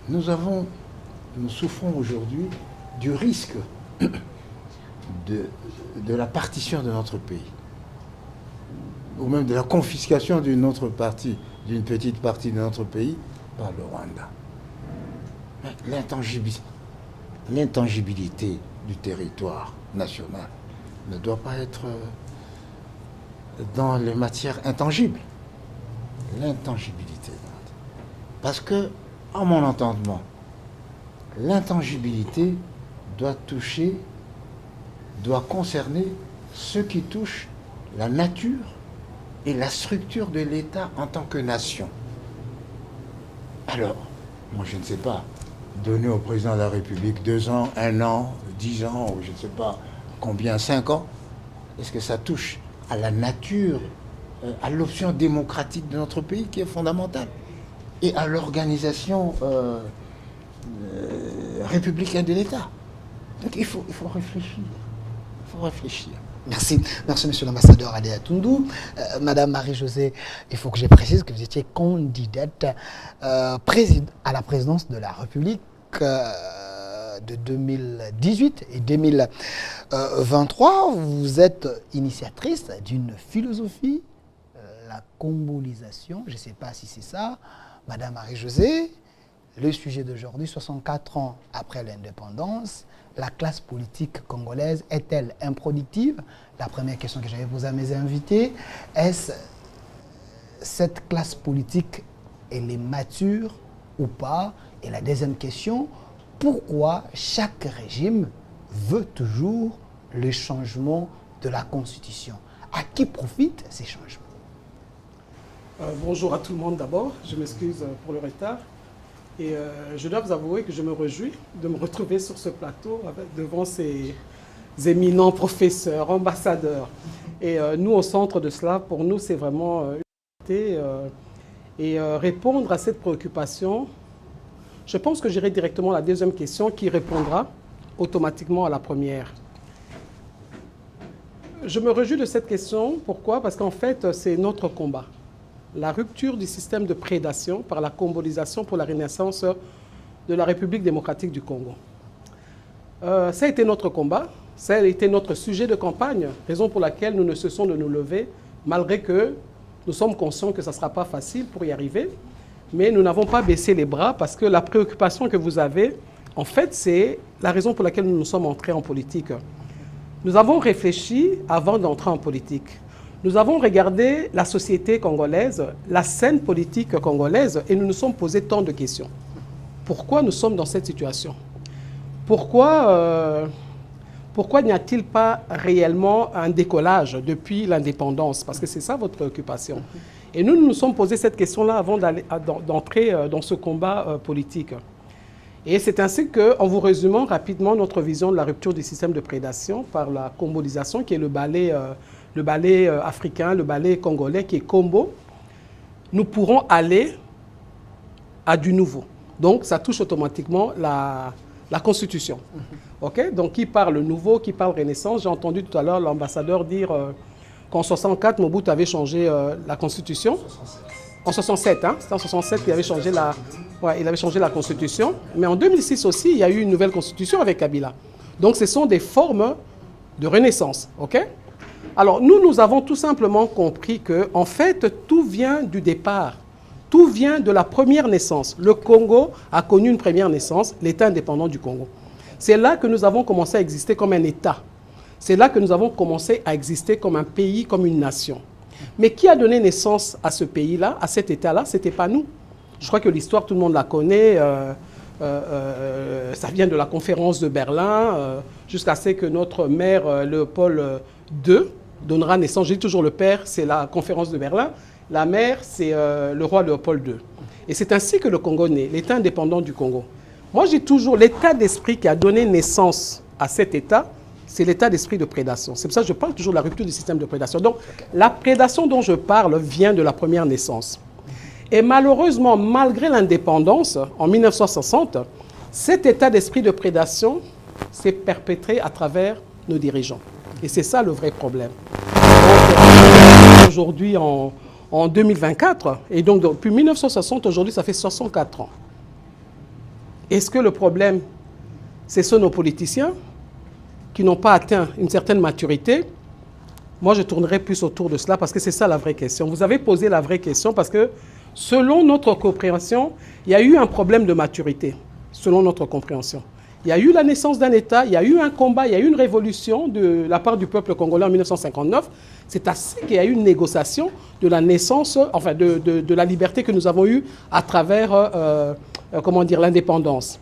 nous souffrons aujourd'hui du risque de la partition de notre pays, ou même de la confiscation d'une petite partie de notre pays par le Rwanda. L'intangibilité du territoire national ne doit pas être dans les matières intangibles. L'intangibilité. Parce que, à mon entendement, l'intangibilité doit concerner ce qui touche la nature et la structure de l'État en tant que nation. Alors, moi je ne sais pas, donner au président de la République 2 ans, 1 an, 10 ans, ou je ne sais pas combien, 5 ans, est-ce que ça touche à la nature, à l'option démocratique de notre pays qui est fondamentale, et à l'organisation républicaine de l'État. Donc il faut réfléchir. Il faut réfléchir. Merci, monsieur l'ambassadeur Adéa Toundou. Madame Marie-Josée, il faut que je précise que vous étiez candidate à la présidence de la République de 2018 et 2023. Vous êtes initiatrice d'une philosophie, la combolisation, je ne sais pas si c'est ça. Madame Marie-Josée, le sujet d'aujourd'hui, 64 ans après l'indépendance, la classe politique congolaise est-elle improductive? La première question que j'avais posée à mes invités, est-ce cette classe politique, elle est mature ou pas? Et la deuxième question, pourquoi chaque régime veut toujours le changement de la Constitution? À qui profitent ces changements? Bonjour à tout le monde d'abord, je m'excuse pour le retard. Et je dois vous avouer que je me réjouis de me retrouver sur ce plateau devant ces éminents professeurs, ambassadeurs. Et nous, au centre de cela, pour nous, c'est vraiment une fierté. Et répondre à cette préoccupation, je pense que j'irai directement à la deuxième question qui répondra automatiquement à la première. Je me réjouis de cette question. Pourquoi? Parce qu'en fait, c'est notre combat. La rupture du système de prédation par la combolisation pour la renaissance de la République démocratique du Congo. Ça a été notre combat, ça a été notre sujet de campagne, raison pour laquelle nous ne cessons de nous lever, malgré que nous sommes conscients que ça ne sera pas facile pour y arriver, mais nous n'avons pas baissé les bras parce que la préoccupation que vous avez, en fait, c'est la raison pour laquelle nous nous sommes entrés en politique. Nous avons réfléchi avant d'entrer en politique. Nous avons regardé la société congolaise, la scène politique congolaise, et nous nous sommes posé tant de questions. Pourquoi nous sommes dans cette situation? Pourquoi n'y a-t-il pas réellement un décollage depuis l'indépendance? Parce que c'est ça votre préoccupation. Et nous nous sommes posé cette question-là avant d'entrer dans ce combat politique. Et c'est ainsi qu'en vous résumant rapidement notre vision de la rupture du système de prédation par la combolisation, qui est le ballet africain, le ballet congolais qui est combo, nous pourrons aller à du nouveau. Donc, ça touche automatiquement la Constitution. Okay? Donc, qui parle nouveau, qui parle renaissance. J'ai entendu tout à l'heure l'ambassadeur dire qu'en 64, Mobutu avait changé la Constitution. En 67, hein? C'était en 67 qu'il avait changé il avait changé la Constitution. Mais en 2006 aussi, il y a eu une nouvelle Constitution avec Kabila. Donc, ce sont des formes de renaissance. OK? Alors, nous avons tout simplement compris que, en fait, tout vient du départ. Tout vient de la première naissance. Le Congo a connu une première naissance, l'État indépendant du Congo. C'est là que nous avons commencé à exister comme un État. C'est là que nous avons commencé à exister comme un pays, comme une nation. Mais qui a donné naissance à ce pays-là, à cet État-là? Ce n'était pas nous. Je crois que l'histoire, tout le monde la connaît. Ça vient de la conférence de Berlin, jusqu'à ce que notre mère, Léopold II, donnera naissance. Je dis toujours le père, c'est la conférence de Berlin. La mère, c'est le roi Léopold II. Et c'est ainsi que le Congo naît, l'État indépendant du Congo. Moi, je dis toujours, l'état d'esprit qui a donné naissance à cet État, c'est l'état d'esprit de prédation. C'est pour ça que je parle toujours de la rupture du système de prédation. Donc, la prédation dont je parle vient de la première naissance. Et malheureusement, malgré l'indépendance, en 1960, cet état d'esprit de prédation s'est perpétré à travers nos dirigeants. Et c'est ça le vrai problème. Aujourd'hui, en 2024, et donc depuis 1960, aujourd'hui, ça fait 64 ans. Est-ce que le problème, c'est ceux nos politiciens qui n'ont pas atteint une certaine maturité? Moi, je tournerai plus autour de cela parce que c'est ça la vraie question. Vous avez posé la vraie question parce que selon notre compréhension, il y a eu un problème de maturité, selon notre compréhension. Il y a eu la naissance d'un État, il y a eu un combat, il y a eu une révolution de la part du peuple congolais en 1959. C'est ainsi qu'il y a eu une négociation de la naissance, enfin de la liberté que nous avons eue à travers, comment dire, l'indépendance.